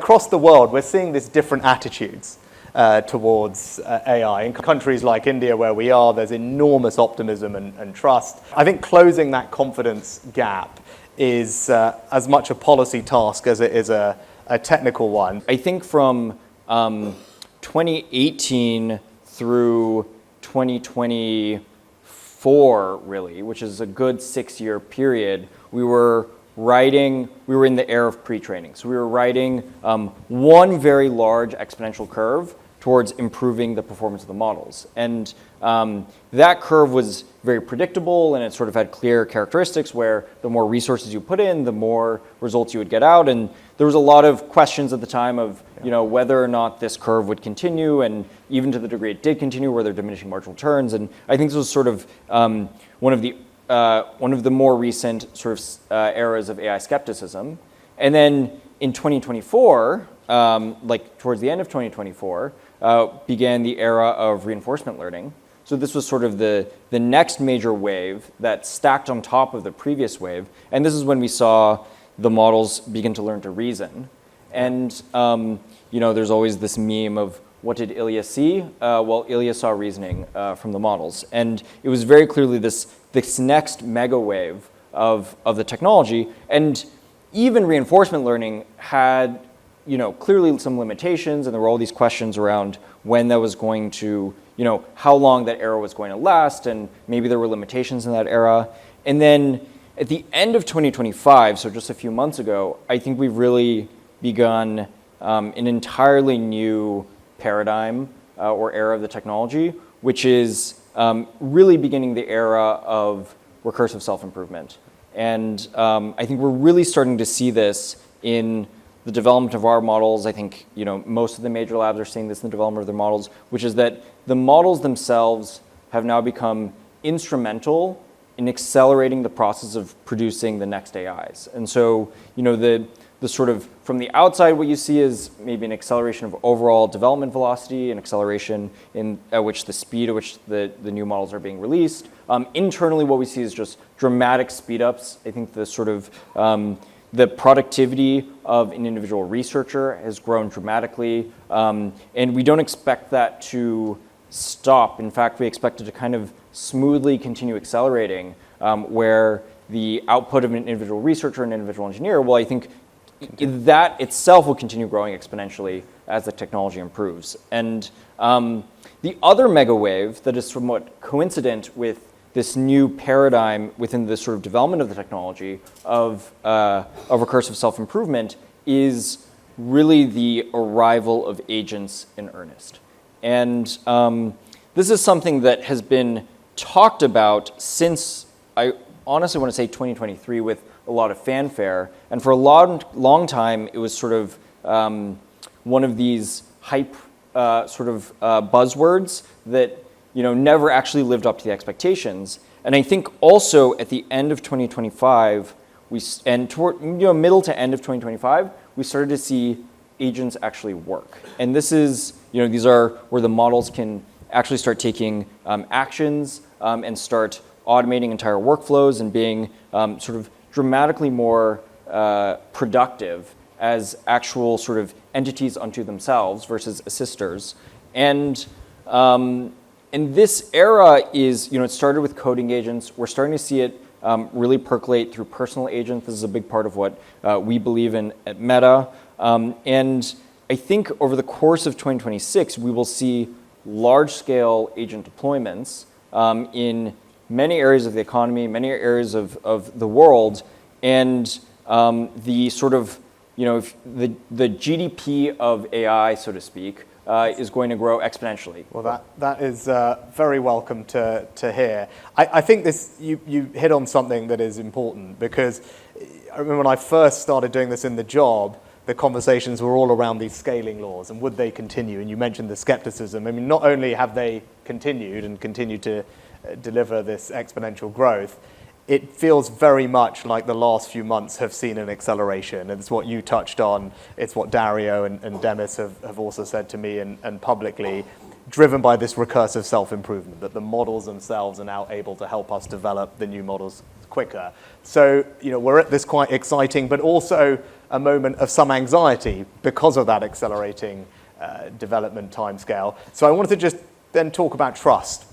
across the world, we're seeing these different attitudes towards AI. In countries like India, where we are, there's enormous optimism and trust. I think closing that confidence gap is as much a policy task as it is a technical one. I think from 2018 through 2024, really, which is a good 6-year period, we were in the era of pre-training. So we were riding one very large exponential curve towards improving the performance of the models. And that curve was very predictable, and it sort of had clear characteristics where the more resources you put in, the more results you would get out. And there was a lot of questions at the time of whether or not this curve would continue, and even to the degree it did continue, were there diminishing marginal returns. And I think this was sort of one of the more recent sort of eras of AI skepticism. And then in 2024, like towards the end of 2024, began the era of reinforcement learning. So this was sort of the next major wave that stacked on top of the previous wave. And this is when we saw the models begin to learn to reason. And there's always this meme of, what did Ilya see? Well, Ilya saw reasoning from the models. And it was very clearly this next mega wave of the technology. And even reinforcement learning had clearly some limitations, and there were all these questions around when that was going to, how long that era was going to last, and maybe there were limitations in that era. And then at the end of 2025, so just a few months ago, I think we've really begun an entirely new paradigm or era of the technology, which is really beginning the era of recursive self-improvement. And I think we're really starting to see this in the development of our models. I think most of the major labs are seeing this in the development of their models, which is that the models themselves have now become instrumental in accelerating the process of producing the next AIs. And so, the sort of, from the outside, what you see is maybe an acceleration of overall development velocity, an acceleration at which the speed at which the new models are being released. Internally, what we see is just dramatic speed ups. I think the sort of, the productivity of an individual researcher has grown dramatically, and we don't expect that to stop. In fact, we expect it to kind of smoothly continue accelerating, where the output of an individual researcher and individual engineer, well, I think that itself will continue growing exponentially as the technology improves. And the other mega wave that is somewhat coincident with this new paradigm within the sort of development of the technology of recursive self-improvement is really the arrival of agents in earnest. And this is something that has been talked about since, I honestly want to say 2023, with a lot of fanfare. And for a long time, it was sort of one of these hype buzzwords that never actually lived up to the expectations. And I think also at the end of 2025, toward middle to end of 2025, we started to see agents actually work. And this is, these are where the models can actually start taking actions and start automating entire workflows and being sort of dramatically more productive as actual sort of entities unto themselves versus assisters. And this era is, it started with coding agents. We're starting to see it really percolate through personal agents. This is a big part of what we believe in at Meta. And I think over the course of 2026, we will see large-scale agent deployments in many areas of the economy, many areas of the world, and the sort of, the GDP of AI, so to speak, is going to grow exponentially. Well, that is very welcome to hear. I think you hit on something that is important, because I remember when I first started doing this in the job, the conversations were all around these scaling laws and would they continue? And you mentioned the skepticism. I mean, not only have they continued and continue to deliver this exponential growth, it feels very much like the last few months have seen an acceleration. And it's what you touched on. It's what Dario and Demis have also said to me and publicly, driven by this recursive self-improvement, that the models themselves are now able to help us develop the new models quicker. So, we're at this quite exciting, but also a moment of some anxiety because of that accelerating development timescale. So I wanted to just then talk about trust,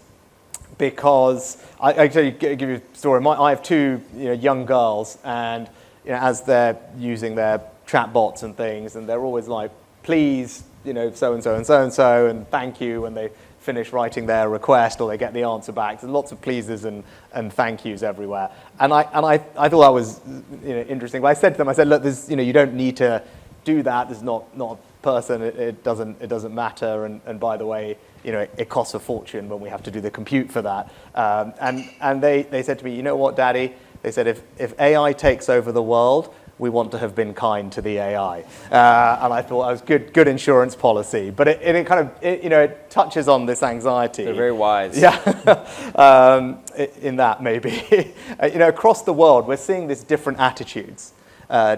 because I give you a story. I have two young girls, and as they're using their chatbots and things, and they're always like, please, so and so and so and so, and thank you when they finish writing their request or they get the answer back. There's lots of pleases and thank yous everywhere. And I thought that was interesting. But I said to them, look, there's, you don't need to do that. There's not a person. It doesn't matter. And by the way, it costs a fortune when we have to do the compute for that. And they said to me, you know what, Daddy? They said, if AI takes over the world, we want to have been kind to the AI. And I thought that was good insurance policy. But it kind of, it touches on this anxiety. They're very wise. Yeah, in that maybe. Across the world, we're seeing these different attitudes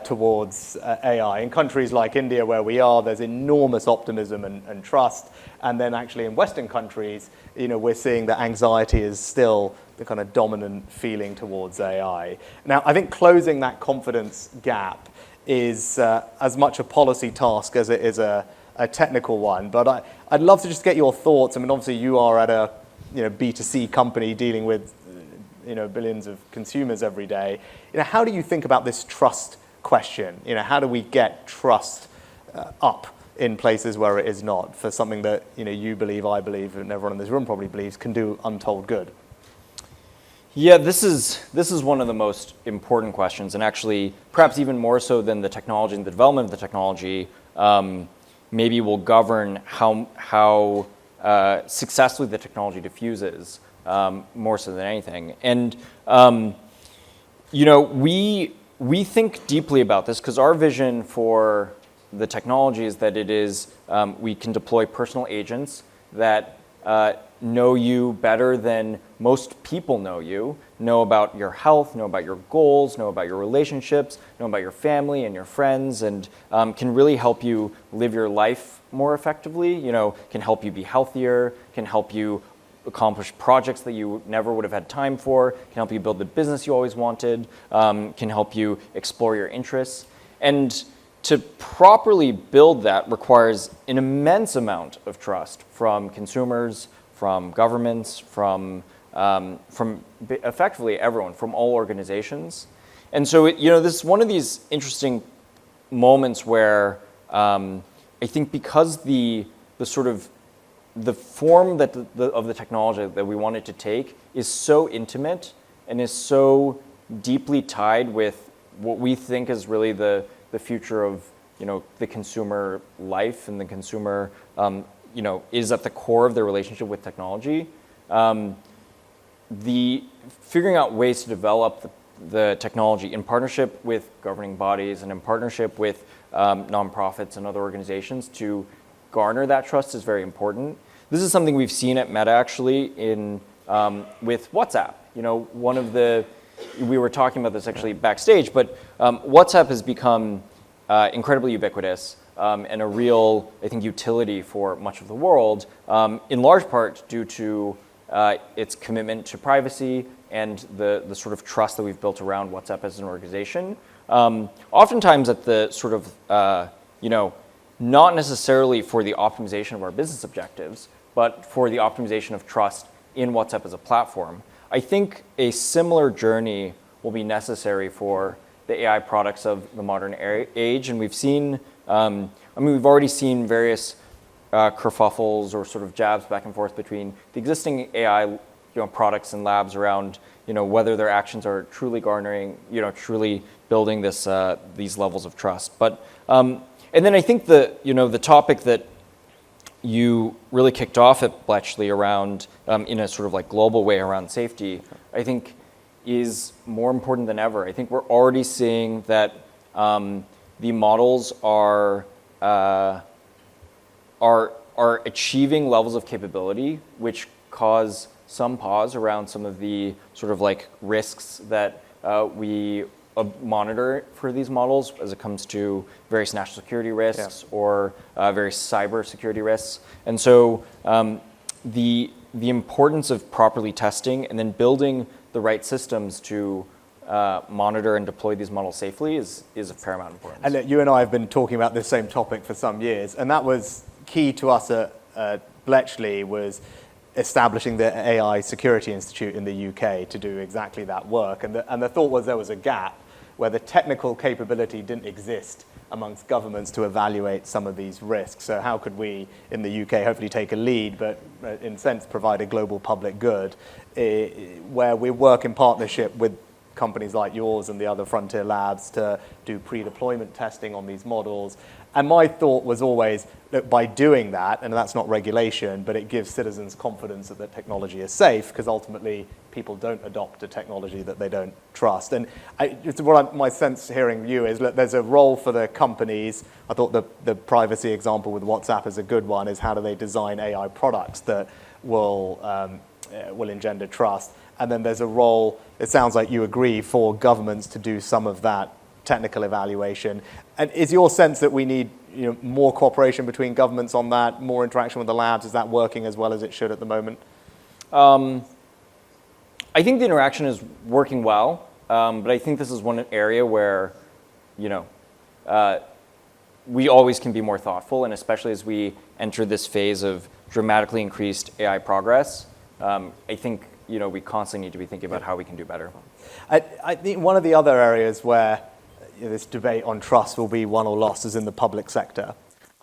towards AI. In countries like India, where we are, there's enormous optimism and trust. And then actually in Western countries, we're seeing that anxiety is still the kind of dominant feeling towards AI. Now, I think closing that confidence gap is as much a policy task as it is a technical one. But I'd love to just get your thoughts. I mean, obviously you are at a B2C company dealing with billions of consumers every day. How do you think about this trust question? How do we get trust up in places where it is not, for something that you believe, I believe, and everyone in this room probably believes can do untold good? Yeah, this is one of the most important questions, and actually perhaps even more so than the technology and the development of the technology, maybe will govern how successfully the technology diffuses, more so than anything. And we think deeply about this because our vision for the technology is that it is we can deploy personal agents that know you better than most people know about your health, know about your goals, know about your relationships, know about your family and your friends, and can really help you live your life more effectively, can help you be healthier, can help you accomplish projects that you never would have had time for, can help you build the business you always wanted, can help you explore your interests. And to properly build that requires an immense amount of trust from consumers, from governments, from effectively everyone, from all organizations. And so, this is one of these interesting moments where I think because the sort of the form that of the technology that we want it to take is so intimate and is so deeply tied with what we think is really the future of the consumer life, and the consumer is at the core of their relationship with technology. The figuring out ways to develop the technology in partnership with governing bodies and in partnership with nonprofits and other organizations to garner that trust is very important. This is something we've seen at Meta actually with WhatsApp. We were talking about this actually backstage, but WhatsApp has become incredibly ubiquitous and a real, I think, utility for much of the world, in large part due to its commitment to privacy and the sort of trust that we've built around WhatsApp as an organization. Oftentimes at the sort of, not necessarily for the optimization of our business objectives, but for the optimization of trust in WhatsApp as a platform. I think a similar journey will be necessary for the AI products of the modern age, and we've seen, we've already seen various kerfuffles or sort of jabs back and forth between the existing AI, products and labs around, whether their actions are truly garnering, truly building this these levels of trust. But and then I think the topic that you really kicked off at Bletchley around, in a sort of like global way around safety, I think is more important than ever. I think we're already seeing that the models are achieving levels of capability which cause some pause around some of the sort of like risks that we monitor for these models as it comes to various national security risks or various cyber security risks. And so the importance of properly testing and then building the right systems to monitor and deploy these models safely is of paramount importance. And you and I have been talking about this same topic for some years, and that was key to us at Bletchley, was establishing the AI Security Institute in the UK to do exactly that work. And the thought was there was a gap where the technical capability didn't exist amongst governments to evaluate some of these risks. So how could we, in the UK, hopefully take a lead, but in a sense provide a global public good, where we work in partnership with companies like yours and the other frontier labs to do pre-deployment testing on these models. And my thought was always, look, by doing that, and that's not regulation, but it gives citizens confidence that the technology is safe, because ultimately people don't adopt a technology that they don't trust. And my sense hearing you is, look, there's a role for the companies. I thought the privacy example with WhatsApp is a good one, is how do they design AI products that will engender trust. And then there's a role, it sounds like you agree, for governments to do some of that technical evaluation. And is your sense that we need more cooperation between governments on that, more interaction with the labs? Is that working as well as it should at the moment? I think the interaction is working well, but I think this is one area where, we always can be more thoughtful, and especially as we enter this phase of dramatically increased AI progress, I think we constantly need to be thinking about how we can do better. I think one of the other areas where this debate on trust will be won or lost is in the public sector.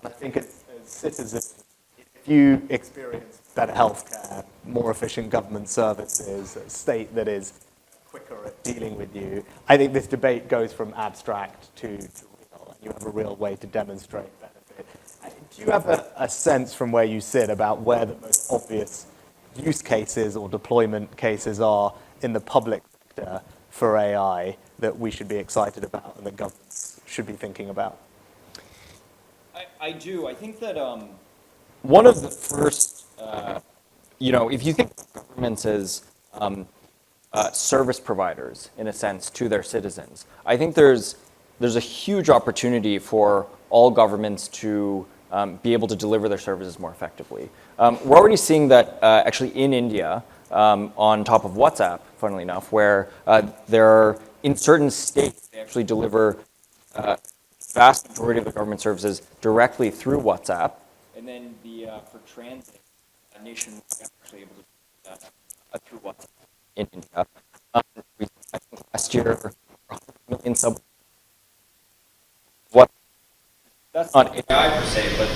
And I think as citizens, if you experience better healthcare, more efficient government services, a state that is quicker at dealing with you, I think this debate goes from abstract to real, and you have a real way to demonstrate benefit. Do you have a sense from where you sit about where the most obvious use cases or deployment cases are in the public sector for AI that we should be excited about and that governments should be thinking about? I do. I think that one of the first, if you think of governments as service providers, in a sense, to their citizens, I think there's a huge opportunity for all governments to be able to deliver their services more effectively. We're already seeing that actually in India, on top of WhatsApp, funnily enough, where there are, in certain states, they actually deliver vast majority of the government services directly through WhatsApp. And then for transit, nationwide, actually able to do that through WhatsApp in India. I think last year, 100 million that's not AI per se, but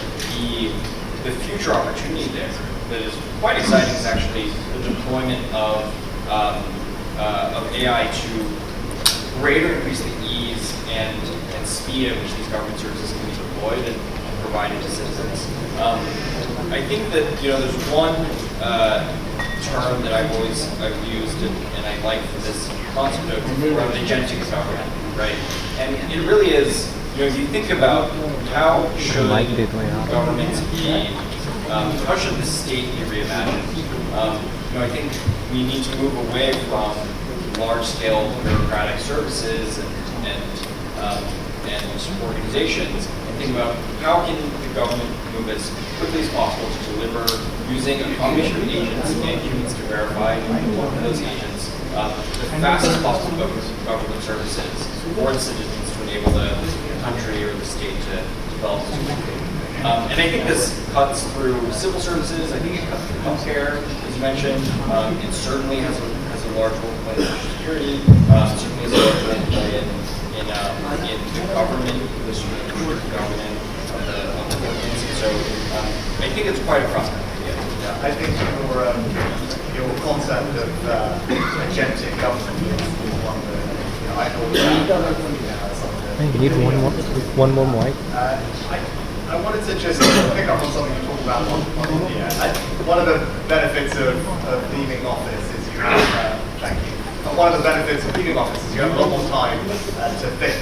the future opportunity there that is quite exciting is actually the deployment of AI to greater increase the ease and speed at which these government services can be deployed and provided to citizens. I think that there's one term that I've used and I like for this concept of agentic government, right? And it really is. If you think about how should governments be, how should the state be reimagined? I think we need to move away from large-scale bureaucratic services and organizations and think about how can the government move as quickly as possible to deliver using a combination of agents and humans to verify one of those agents the fastest possible government services for the citizens to enable the country or the state to develop this quickly. And I think this cuts through civil services. I think it cuts through healthcare, as you mentioned. It certainly has a large role to play in social security. Certainly has a large role to play in the government, the sort of government of the governments. So I think it's quite a prospect. Yeah, I think your concept of agentic government is one that I thought You need one more mic. I wanted to just pick up on something you talked about on India. One of the benefits of leaving office is you have, thank you. One of the benefits of leaving office is you have a lot more time to think.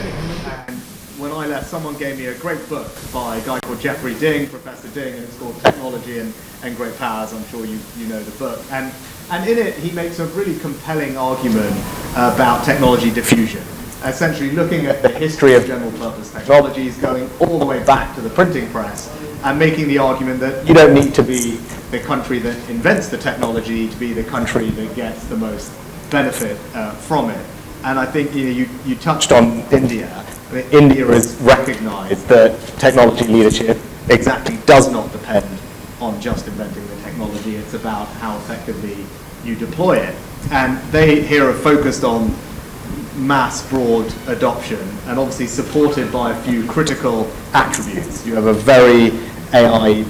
And when I left, someone gave me a great book by a guy called Jeffrey Ding, Professor Ding, and it's called Technology and Great Powers. I'm sure you know the book. And in it, he makes a really compelling argument about technology diffusion. Essentially looking at the history of general purpose technologies, going all the way back to the printing press, and making the argument that you don't need to be the country that invents the technology to be the country that gets the most benefit from it. And I think you touched on India. I mean, India has recognized that technology leadership exactly does not depend on just inventing the technology. It's about how effectively you deploy it. And they here are focused on mass broad adoption and obviously supported by a few critical attributes. You have a very AI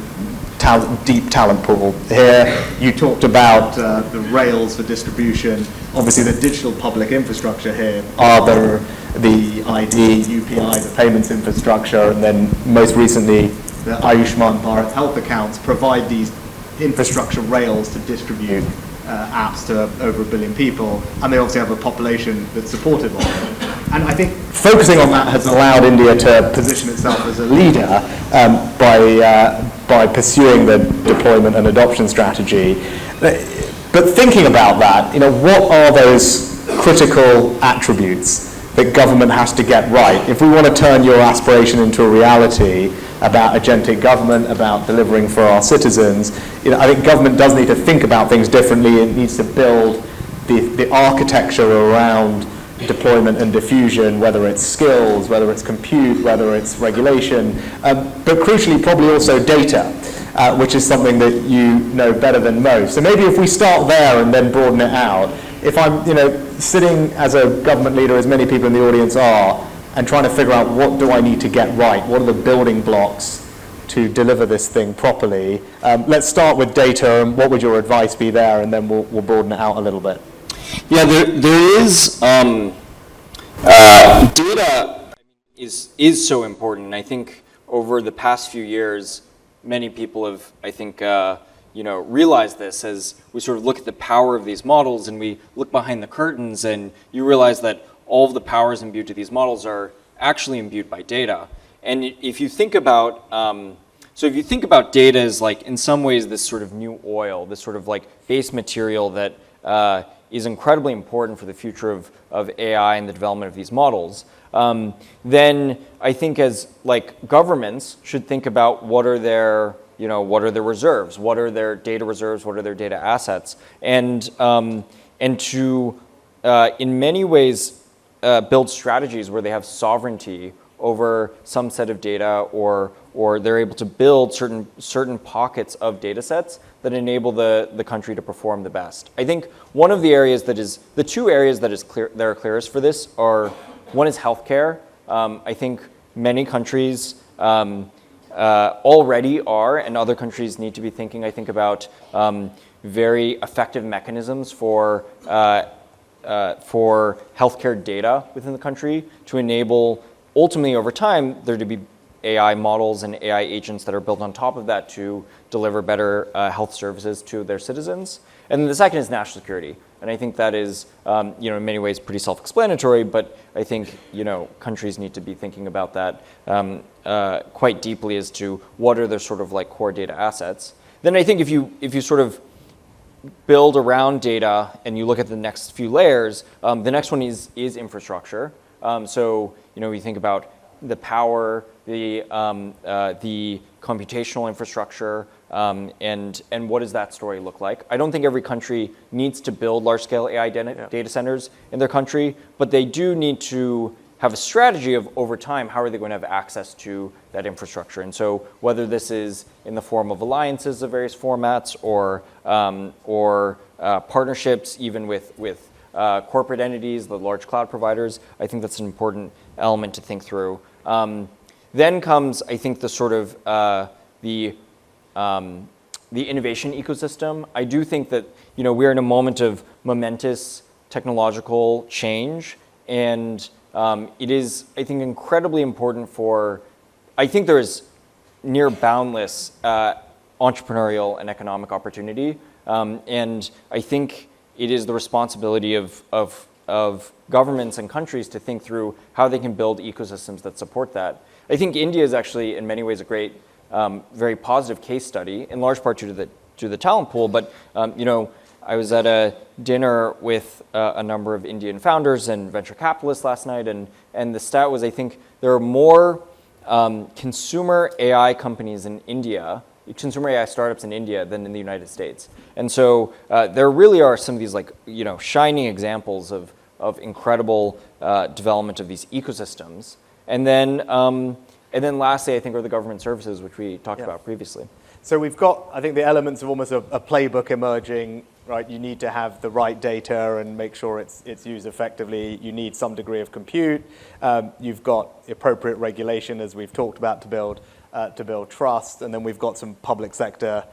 deep talent pool. Here you talked about the rails for distribution. Obviously the digital public infrastructure here are the ID, UPI, the payments infrastructure, and then most recently the Ayushman Bharat health accounts provide these infrastructure rails to distribute apps to over 1 billion people, and they obviously have a population that's supportive of it. And I think focusing on that has allowed India to position itself as a leader by pursuing the deployment and adoption strategy. But thinking about that, what are those critical attributes that government has to get right? If we want to turn your aspiration into a reality about agentic government, about delivering for our citizens, I think government does need to think about things differently. It needs to build the architecture around deployment and diffusion, whether it's skills, whether it's compute, whether it's regulation, but crucially probably also data, which is something that you know better than most. So maybe if we start there and then broaden it out, if I'm sitting as a government leader, as many people in the audience are, and trying to figure out what do I need to get right, what are the building blocks to deliver this thing properly. Let's start with data, and what would your advice be there, and then we'll broaden it out a little bit. Yeah, there is data is so important. And I think over the past few years, many people have, I think, realized this as we sort of look at the power of these models and we look behind the curtains, and you realize that all of the powers imbued to these models are actually imbued by data. And if you think about data as like in some ways this sort of new oil, this sort of like base material that is incredibly important for the future of AI and the development of these models, then I think as like governments should think about what are their reserves, what are their data reserves, what are their data assets, and to in many ways build strategies where they have sovereignty over some set of data, or they're able to build certain pockets of data sets that enable the country to perform the best. I think one of the areas the two areas that are clearest for this are, one is healthcare. I think many countries already are, and other countries need to be thinking, I think, about very effective mechanisms for healthcare data within the country to enable, ultimately over time, there to be AI models and AI agents that are built on top of that to deliver better health services to their citizens. And then the second is national security. And I think that is, in many ways pretty self-explanatory, but I think, countries need to be thinking about that quite deeply as to what are their sort of like core data assets. Then I think if you sort of build around data and you look at the next few layers, the next one is infrastructure. So, we think about the power, the computational infrastructure, and what does that story look like? I don't think every country needs to build large-scale AI data centers in their country, but they do need to have a strategy of, over time, how are they going to have access to that infrastructure? And so whether this is in the form of alliances of various formats or partnerships, even with corporate entities, the large cloud providers, I think that's an important element to think through. Then comes, I think, the sort of the innovation ecosystem. I do think that we're in a moment of momentous technological change, and it is, I think, incredibly important I think there is near boundless entrepreneurial and economic opportunity, and I think it is the responsibility of governments and countries to think through how they can build ecosystems that support that. I think India is actually, in many ways, a great, very positive case study, in large part due to the talent pool. But I was at a dinner with a number of Indian founders and venture capitalists last night, and the stat was, I think there are more consumer AI companies in India, consumer AI startups in India than in the United States. And so there really are some of these shining examples of of incredible development of these ecosystems. And then lastly, I think, are the government services, which we talked about previously. So we've got, I think, the elements of almost a playbook emerging, right? You need to have the right data and make sure it's used effectively. You need some degree of compute. You've got appropriate regulation, as we've talked about, to build trust. And then we've got some public sector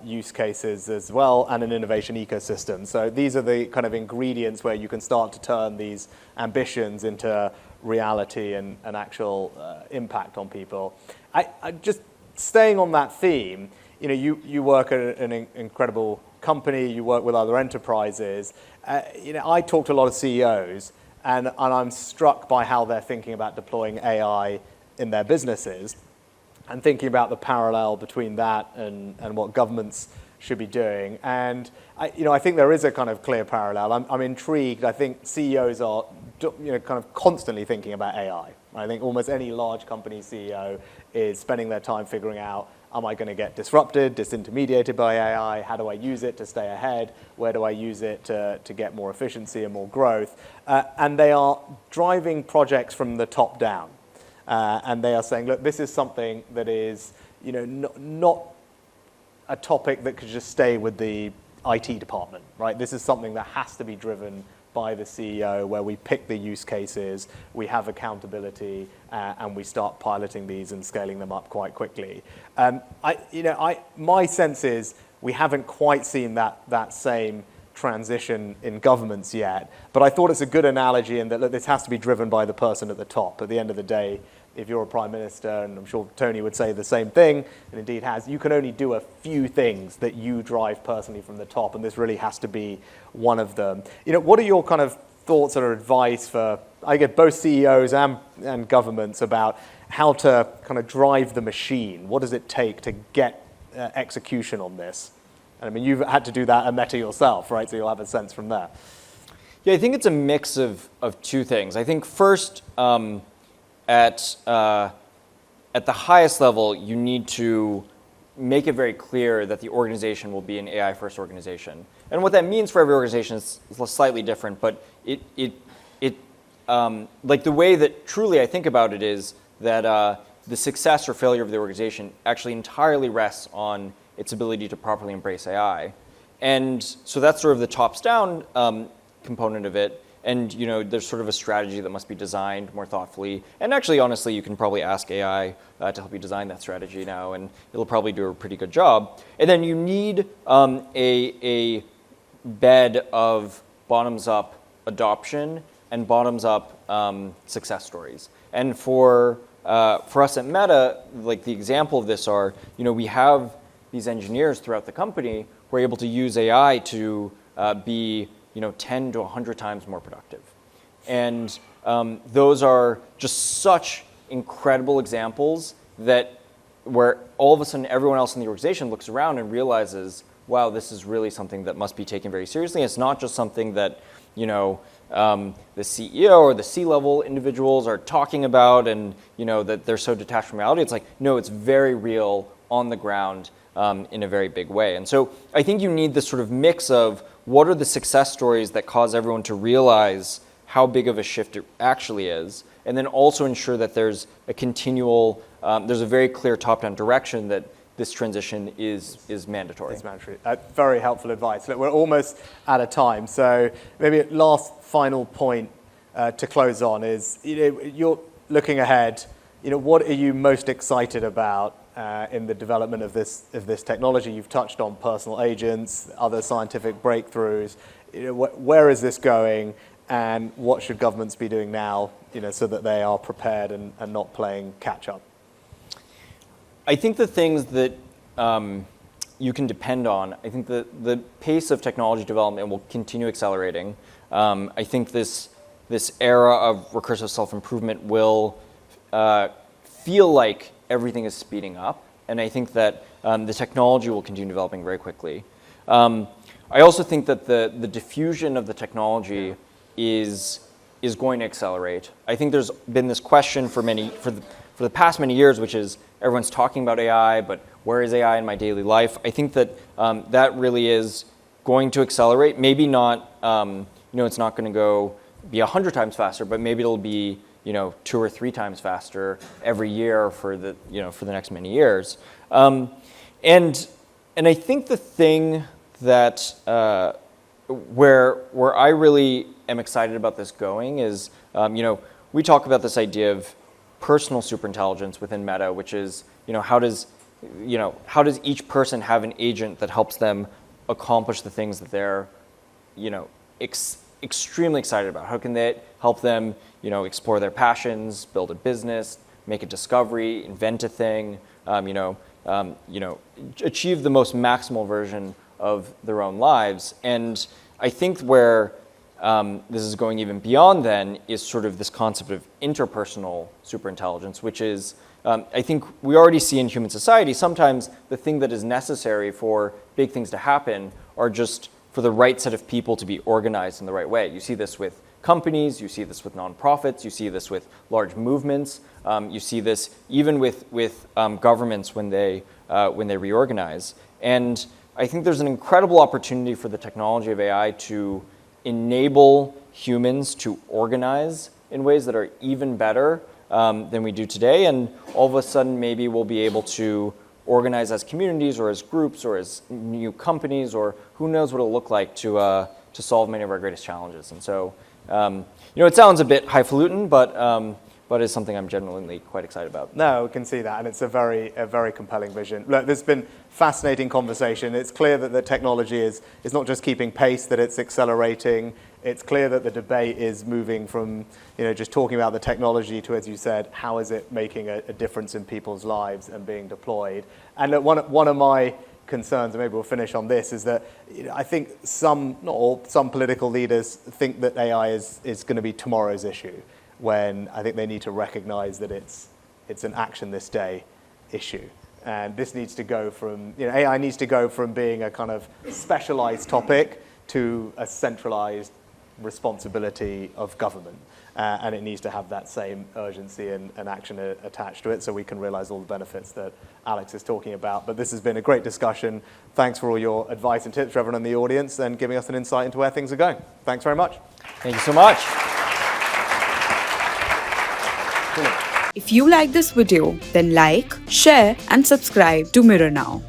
use cases as well, and an innovation ecosystem. So these are the kind of ingredients where you can start to turn these ambitions into reality and actual impact on people. I just staying on that theme, you work at an incredible company, you work with other enterprises. I talk to a lot of CEOs, and I'm struck by how they're thinking about deploying AI in their businesses, and thinking about the parallel between that and what governments should be doing. And I think there is a kind of clear parallel. I'm intrigued. I think CEOs are kind of constantly thinking about AI. I think almost any large company CEO is spending their time figuring out, am I going to get disrupted, disintermediated by AI? How do I use it to stay ahead? Where do I use it to get more efficiency and more growth? And they are driving projects from the top down. And they are saying, look, this is something that is not a topic that could just stay with the IT department, right? This is something that has to be driven by the CEO, where we pick the use cases, we have accountability, and we start piloting these and scaling them up quite quickly. My sense is we haven't quite seen that same transition in governments yet, but I thought it's a good analogy in that, look, this has to be driven by the person at the top. At the end of the day, if you're a prime minister, and I'm sure Tony would say the same thing, and indeed has, you can only do a few things that you drive personally from the top, and this really has to be one of them. What are your kind of thoughts or advice for, I guess, both CEOs and governments about how to kind of drive the machine? What does it take to get execution on this? And I mean, you've had to do that at Meta yourself, right? So you'll have a sense from there. Yeah, I think it's a mix of two things. I think first, at the highest level, you need to make it very clear that the organization will be an AI-first organization. And what that means for every organization is slightly different, but like the way that truly I think about it is that the success or failure of the organization actually entirely rests on its ability to properly embrace AI. And so that's sort of the tops-down component of it. And there's sort of a strategy that must be designed more thoughtfully. And actually, honestly, you can probably ask AI to help you design that strategy now, and it'll probably do a pretty good job. And then you need a bed of bottoms-up adoption and bottoms-up success stories. And for us at Meta, like the example of this are, we have these engineers throughout the company who are able to use AI to be 10 to 100 times more productive. And those are just such incredible examples that where all of a sudden everyone else in the organization looks around and realizes, wow, this is really something that must be taken very seriously. It's not just something that the CEO or the C-level individuals are talking about and that they're so detached from reality. It's like, no, it's very real on the ground in a very big way. And so I think you need this sort of mix of what are the success stories that cause everyone to realize how big of a shift it actually is, and then also ensure that there's a continual, there's a very clear top-down direction that this transition is mandatory. It's mandatory. Very helpful advice. Look, we're almost out of time, so maybe last final point to close on is, you're looking ahead. What are you most excited about in the development of this technology? You've touched on personal agents, other scientific breakthroughs. Where is this going, and what should governments be doing now, so that they are prepared and not playing catch up? I think the things that you can depend on, I think the pace of technology development will continue accelerating. I think this era of recursive self-improvement will feel like everything is speeding up, and I think that the technology will continue developing very quickly. I also think that the diffusion of the technology is going to accelerate. I think there's been this question for the past many years, which is everyone's talking about AI, but where is AI in my daily life? I think that that really is going to accelerate. Maybe not, it's not going to go be 100 times faster, but maybe it'll be 2 or 3 times faster every year for the for the next many years. And I think the thing that where I really am excited about this going is we talk about this idea of personal superintelligence within Meta, which is how does each person have an agent that helps them accomplish the things that they're extremely excited about? How can they help them explore their passions, build a business, make a discovery, invent a thing, achieve the most maximal version of their own lives? And I think where this is going even beyond then is sort of this concept of interpersonal superintelligence, which is, I think we already see in human society, sometimes the thing that is necessary for big things to happen are just for the right set of people to be organized in the right way. You see this with companies, you see this with nonprofits, you see this with large movements, you see this even with governments when they reorganize. And I think there's an incredible opportunity for the technology of AI to enable humans to organize in ways that are even better than we do today. And all of a sudden, maybe we'll be able to organize as communities or as groups or as new companies, or who knows what it'll look like to solve many of our greatest challenges. And so, it sounds a bit highfalutin, but it's something I'm genuinely quite excited about. No, we can see that, and it's a very compelling vision. Look, there's been fascinating conversation. It's clear that the technology is not just keeping pace, that it's accelerating. It's clear that the debate is moving from just talking about the technology to, as you said, how is it making a difference in people's lives and being deployed. And look, one of my concerns, and maybe we'll finish on this, is that I think some political leaders think that AI is going to be tomorrow's issue, when I think they need to recognize that it's an action this day issue. And this needs to go from, AI needs to go from being a kind of specialized topic to a centralized responsibility of government. And it needs to have that same urgency and action attached to it, so we can realize all the benefits that Alex is talking about. But this has been a great discussion. Thanks for all your advice and tips for everyone in the audience and giving us an insight into where things are going. Thanks very much. Thank you so much. If you like this video, then like, share and subscribe to Mirror Now.